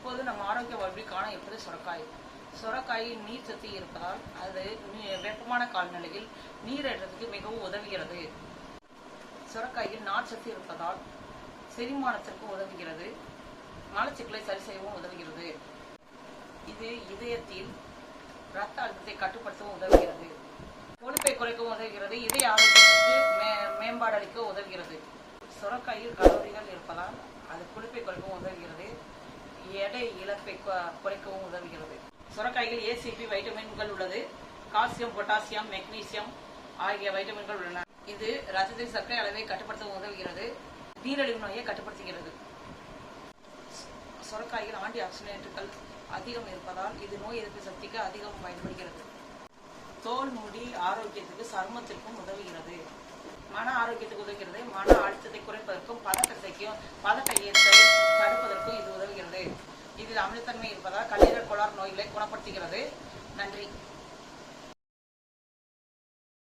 இப்போது நம்ம ஆரோக்கிய வாழ்வில் காண இருப்பது சுரக்காய். சுரக்காயில் நீர் சத்து இருப்பதால் அது வெப்பமான காலநிலையில் நீரேற்றத்துக்கு மிகவும் உதவுகிறது. சுரக்காயில் நார் சத்து இருப்பதால் செரிமானத்திற்கு உதவுகிறது. மலச்சிக்கலை சரி செய்யவும் உதவுகிறது. இது இதயத்தில் இரத்த அழுத்தத்தை கட்டுப்படுத்தவும் உதவுகிறது. கொழுப்பை குறைக்கவும் உதவுகிறது. இதய ஆரோக்கியத்திற்கு மேம்பாடு அளிக்க உதவுகிறது. சுரக்காயில் கலோரிகள் இருப்பதால் அது கொழுப்பை குறைக்கவும் உதவுகிறது. எடை இழப்பை குறைக்கவும் உதவுகிறது. சுரக்காயில் ஏசிபி வைட்டமின்கள் உள்ளது. கால்சியம், பொட்டாசியம், மெக்னீசியம் ஆகிய வைட்டமின்கள் உள்ளன. இது இரத்தத்தில் சர்க்கரை அளவை கட்டுப்படுத்த உதவுகிறது. நீரிழிவு நோயை கட்டுப்படுத்துகிறது. சுரக்காயில் ஆன்டி ஆக்சிடென்ட்கள் அதிகம் இருப்பதால் இது நோய் எதிர்ப்பு சக்திக்கு அதிகம் பயன்படுகிறது. தோல், முடி ஆரோக்கியத்துக்கு சருமத்திற்கும் உதவுகிறது. மன ஆரோக்கியத்துக்கு உதவுகிறது. மன அழுத்தத்தை குறைப்பதற்கும் பதட்டத்தை தடுப்பதற்கும் இது உதவுகிறது. இதில் அமிலத்தன்மை இருப்பதால் கல்லீரல் கோளாறு நோய்களை குணப்படுத்துகிறது. நன்றி.